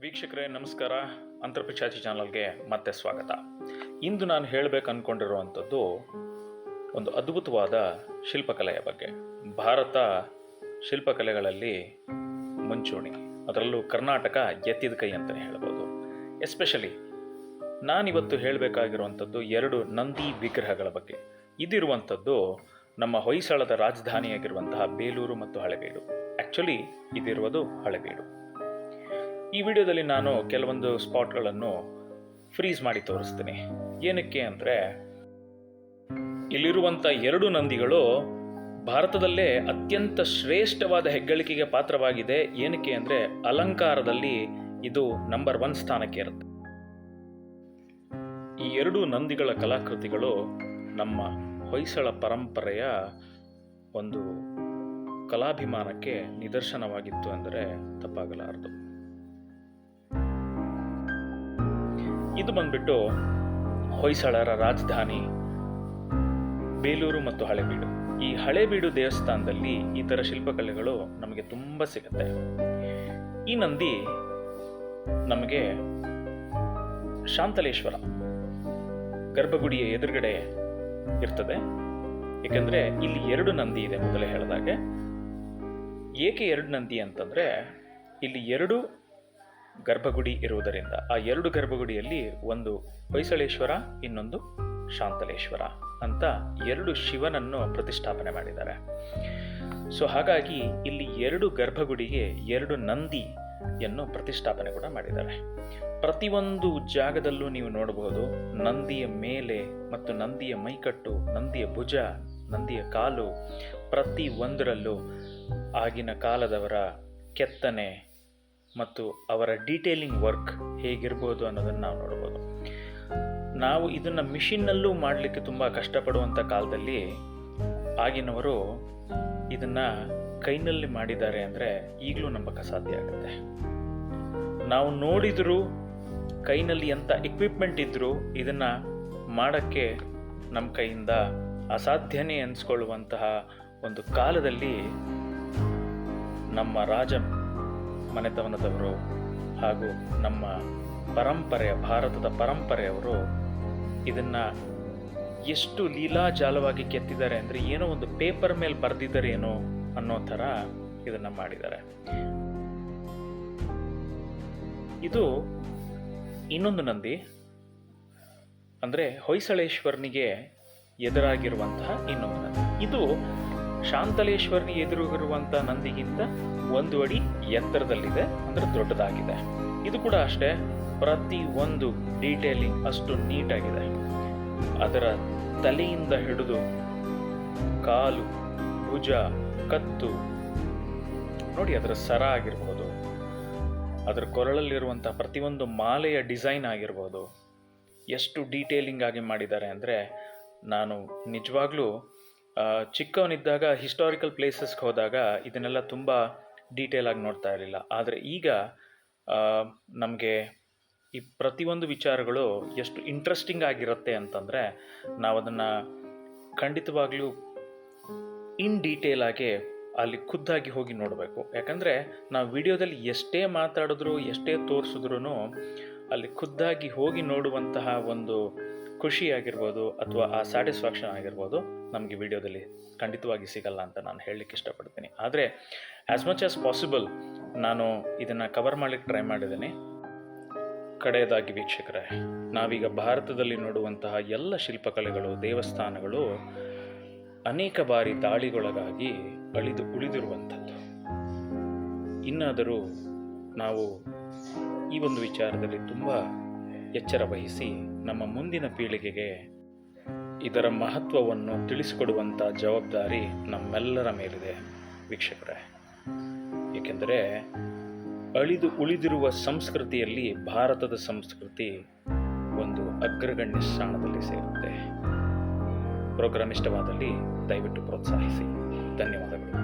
ವೀಕ್ಷಕರೇ ನಮಸ್ಕಾರ. ಅಂತರ್ಪಿಚಾಚಿ ಚಾನಲ್ಗೆ ಮತ್ತೆ ಸ್ವಾಗತ. ಇಂದು ನಾನು ಹೇಳಬೇಕು ಅಂದ್ಕೊಂಡಿರುವಂಥದ್ದು ಒಂದು ಅದ್ಭುತವಾದ ಶಿಲ್ಪಕಲೆಯ ಬಗ್ಗೆ. ಭಾರತ ಶಿಲ್ಪಕಲೆಗಳಲ್ಲಿ ಮುಂಚೂಣಿ, ಅದರಲ್ಲೂ ಕರ್ನಾಟಕ ಎತ್ತಿದ ಕೈ ಅಂತಲೇ ಹೇಳ್ಬೋದು. ಎಸ್ಪೆಷಲಿ ನಾನಿವತ್ತು ಹೇಳಬೇಕಾಗಿರುವಂಥದ್ದು ಎರಡು ನಂದಿ ವಿಗ್ರಹಗಳ ಬಗ್ಗೆ. ಇದಿರುವಂಥದ್ದು ನಮ್ಮ ಹೊಯ್ಸಳದ ರಾಜಧಾನಿಯಾಗಿರುವಂತಹ ಬೇಲೂರು ಮತ್ತು ಹಳೆಬೀಡು. ಆ್ಯಕ್ಚುಲಿ ಇದಿರುವುದು ಹಳೆಬೀಡು. ಈ ವಿಡಿಯೋದಲ್ಲಿ ನಾನು ಕೆಲವೊಂದು ಸ್ಪಾಟ್ಗಳನ್ನು ಫ್ರೀಸ್ ಮಾಡಿ ತೋರಿಸ್ತೀನಿ. ಏನಕ್ಕೆ ಅಂದರೆ ಇಲ್ಲಿರುವಂಥ ಎರಡು ನಂದಿಗಳು ಭಾರತದಲ್ಲೇ ಅತ್ಯಂತ ಶ್ರೇಷ್ಠವಾದ ಹೆಗ್ಗಳಿಕೆಗೆ ಪಾತ್ರವಾಗಿದೆ. ಏನಕ್ಕೆ ಅಂದರೆ ಅಲಂಕಾರದಲ್ಲಿ ಇದು ನಂಬರ್ 1 ಸ್ಥಾನಕ್ಕೆ ಇರುತ್ತೆ. ಈ ಎರಡು ನಂದಿಗಳ ಕಲಾಕೃತಿಗಳು ನಮ್ಮ ಹೊಯ್ಸಳ ಪರಂಪರೆಯ ಒಂದು ಕಲಾಭಿಮಾನಕ್ಕೆ ನಿದರ್ಶನವಾಗಿತ್ತು ಅಂದರೆ ತಪ್ಪಾಗಲಾರದು. ಇದು ಬಂದ್ಬಿಟ್ಟು ಹೊಯ್ಸಳರ ರಾಜಧಾನಿ ಬೇಲೂರು ಮತ್ತು ಹಳೆಬೀಡು. ಈ ಹಳೆಬೀಡು ದೇವಸ್ಥಾನದಲ್ಲಿ ಈ ಥರ ಶಿಲ್ಪಕಲೆಗಳು ನಮಗೆ ತುಂಬ ಸಿಗುತ್ತೆ. ಈ ನಂದಿ ನಮಗೆ ಶಾಂತಲೇಶ್ವರ ಗರ್ಭಗುಡಿಯ ಎದುರುಗಡೆ ಇರ್ತದೆ. ಏಕೆಂದರೆ ಇಲ್ಲಿ ಎರಡು ನಂದಿ ಇದೆ. ಮೊದಲೇ ಹೇಳಿದಾಗೆ ಏಕೆ ಎರಡು ನಂದಿ ಅಂತಂದರೆ ಇಲ್ಲಿ ಎರಡು ಗರ್ಭಗುಡಿ ಇರುವುದರಿಂದ ಆ ಎರಡು ಗರ್ಭಗುಡಿಯಲ್ಲಿ ಒಂದು ಹೊಯ್ಸಳೇಶ್ವರ, ಇನ್ನೊಂದು ಶಾಂತಲೇಶ್ವರ ಅಂತ ಎರಡು ಶಿವನನ್ನು ಪ್ರತಿಷ್ಠಾಪನೆ ಮಾಡಿದ್ದಾರೆ. ಸೊ ಹಾಗಾಗಿ ಇಲ್ಲಿ ಎರಡು ಗರ್ಭಗುಡಿಗೆ ಎರಡು ನಂದಿಯನ್ನು ಪ್ರತಿಷ್ಠಾಪನೆ ಕೂಡ ಮಾಡಿದ್ದಾರೆ. ಪ್ರತಿಯೊಂದು ಜಾಗದಲ್ಲೂ ನೀವು ನೋಡಬಹುದು ನಂದಿಯ ಮೇಲೆ ಮತ್ತು ನಂದಿಯ ಮೈಕಟ್ಟು, ನಂದಿಯ ಭುಜ, ನಂದಿಯ ಕಾಲು, ಪ್ರತಿ ಒಂದರಲ್ಲೂ ಆಗಿನ ಕಾಲದವರ ಕೆತ್ತನೆ ಮತ್ತು ಅವರ ಡೀಟೇಲಿಂಗ್ ವರ್ಕ್ ಹೇಗಿರ್ಬೋದು ಅನ್ನೋದನ್ನು ನಾವು ನೋಡ್ಬೋದು. ನಾವು ಇದನ್ನು ಮಿಷಿನ್ನಲ್ಲೂ ಮಾಡಲಿಕ್ಕೆ ತುಂಬ ಕಷ್ಟಪಡುವಂಥ ಕಾಲದಲ್ಲಿ ಆಗಿನವರು ಇದನ್ನು ಕೈನಲ್ಲಿ ಮಾಡಿದ್ದಾರೆ ಅಂದರೆ ಈಗಲೂ ನಂಬಕ್ಕೆ ಅಸಾಧ್ಯ ಆಗುತ್ತೆ. ನಾವು ನೋಡಿದರೂ ಕೈನಲ್ಲಿ ಎಂಥ ಎಕ್ವಿಪ್ಮೆಂಟ್ ಇದ್ದರೂ ಇದನ್ನು ಮಾಡೋಕ್ಕೆ ನಮ್ಮ ಕೈಯಿಂದ ಅಸಾಧ್ಯನೇ ಅನಿಸ್ಕೊಳ್ಳುವಂತಹ ಒಂದು ಕಾಲದಲ್ಲಿ ನಮ್ಮ ರಾಜ ಮನೆತವನದವರು ಹಾಗೂ ನಮ್ಮ ಪರಂಪರೆಯ ಭಾರತದ ಪರಂಪರೆಯವರು ಇದನ್ನು ಎಷ್ಟು ಲೀಲಾಜಾಲವಾಗಿ ಕೆತ್ತಿದ್ದಾರೆ ಅಂದರೆ ಏನೋ ಒಂದು ಪೇಪರ್ ಮೇಲೆ ಬರೆದಿದ್ದಾರೆ ಏನೋ ಅನ್ನೋ ಥರ ಇದನ್ನು ಮಾಡಿದ್ದಾರೆ. ಇದು ಇನ್ನೊಂದು ನಂದಿ ಅಂದರೆ ಹೊಯ್ಸಳೇಶ್ವರನಿಗೆ ಎದುರಾಗಿರುವಂತಹ ಇನ್ನೊಂದು ನಂದಿ. ಇದು ಶಾಂತಲೇಶ್ವರನಿ ಎದುರುಗಿರುವಂಥ ನಂದಿಗಿಂತ 1 ಅಡಿ ಎತ್ತರದಲ್ಲಿದೆ, ಅಂದರೆ ದೊಡ್ಡದಾಗಿದೆ. ಇದು ಕೂಡ ಅಷ್ಟೇ, ಪ್ರತಿ ಒಂದು ಡೀಟೇಲಿಂಗ್ ಅಷ್ಟು ನೀಟಾಗಿದೆ. ಅದರ ತಲೆಯಿಂದ ಹಿಡಿದು ಕಾಲು, ಭುಜ, ಕತ್ತು ನೋಡಿ, ಅದರ ಸರ ಆಗಿರ್ಬೋದು, ಅದರ ಕೊರಳಲ್ಲಿರುವಂಥ ಪ್ರತಿಯೊಂದು ಮಾಲೆಯ ಡಿಸೈನ್ ಆಗಿರ್ಬೋದು, ಎಷ್ಟು ಡೀಟೇಲಿಂಗ್ ಆಗಿ ಮಾಡಿದ್ದಾರೆ ಅಂದರೆ ನಾನು ನಿಜವಾಗ್ಲೂ ಚಿಕ್ಕವನಿದ್ದಾಗ ಹಿಸ್ಟಾರಿಕಲ್ ಪ್ಲೇಸಸ್ಗೆ ಹೋದಾಗ ಇದನ್ನೆಲ್ಲ ತುಂಬ ಡೀಟೇಲ್ ಆಗಿ ನೋಡ್ತಾ ಇರಲಿಲ್ಲ. ಆದರೆ ಈಗ ನಮಗೆ ಈ ಪ್ರತಿಯೊಂದು ವಿಚಾರಗಳು ಎಷ್ಟು ಇಂಟ್ರೆಸ್ಟಿಂಗ್ ಆಗಿರುತ್ತೆ ಅಂತಂದರೆ ನಾವು ಅದನ್ನು ಖಂಡಿತವಾಗ್ಲೂ ಇನ್ ಡೀಟೇಲ್ ಆಗಿ ಅಲ್ಲಿ ಖುದ್ದಾಗಿ ಹೋಗಿ ನೋಡಬೇಕು. ಯಾಕಂದರೆ ನಾವು ವಿಡಿಯೋದಲ್ಲಿ ಎಷ್ಟೇ ಮಾತಾಡಿದ್ರು ಎಷ್ಟೇ ತೋರಿಸಿದ್ರೂ ಅಲ್ಲಿ ಖುದ್ದಾಗಿ ಹೋಗಿ ನೋಡುವಂತಹ ಒಂದು ಖುಷಿ ಆಗಿರ್ಬೋದು ಅಥವಾ ಆ ಸ್ಯಾಟಿಸ್ಫ್ಯಾಕ್ಷನ್ ಆಗಿರ್ಬೋದು ನಮಗೆ ವಿಡಿಯೋದಲ್ಲಿ ಖಂಡಿತವಾಗಿ ಸಿಗಲ್ಲ ಅಂತ ನಾನು ಹೇಳಲಿಕ್ಕೆ ಇಷ್ಟಪಡ್ತೀನಿ. ಆದರೆ ಆ್ಯಸ್ ಮಚ್ ಆಸ್ ಪಾಸಿಬಲ್ ನಾನು ಇದನ್ನು ಕವರ್ ಮಾಡಲಿಕ್ಕೆ ಟ್ರೈ ಮಾಡಿದ್ದೀನಿ. ಕಡೆಯದಾಗಿ ವೀಕ್ಷಕರೇ, ನಾವೀಗ ಭಾರತದಲ್ಲಿ ನೋಡುವಂತಹ ಎಲ್ಲ ಶಿಲ್ಪಕಲೆಗಳು, ದೇವಸ್ಥಾನಗಳು ಅನೇಕ ಬಾರಿ ದಾಳಿಗೊಳಗಾಗಿ ಉಳಿದಿರುವಂಥದ್ದು. ಇನ್ನಾದರೂ ನಾವು ಈ ಒಂದು ವಿಚಾರದಲ್ಲಿ ತುಂಬ ಎಚ್ಚರ ವಹಿಸಿ ನಮ್ಮ ಮುಂದಿನ ಪೀಳಿಗೆಗೆ ಇದರ ಮಹತ್ವವನ್ನು ತಿಳಿಸಿಕೊಡುವಂಥ ಜವಾಬ್ದಾರಿ ನಮ್ಮೆಲ್ಲರ ಮೇಲಿದೆ ವೀಕ್ಷಕರೇ. ಏಕೆಂದರೆ ಉಳಿದಿರುವ ಸಂಸ್ಕೃತಿಯಲ್ಲಿ ಭಾರತದ ಸಂಸ್ಕೃತಿ ಒಂದು ಅಗ್ರಗಣ್ಯ ಸ್ಥಾನದಲ್ಲಿ ಸೇರುತ್ತೆ. ಪ್ರೋಗ್ರಾಮ್ ಇಷ್ಟವಾದಲ್ಲಿ ದಯವಿಟ್ಟು ಪ್ರೋತ್ಸಾಹಿಸಿ. ಧನ್ಯವಾದಗಳು.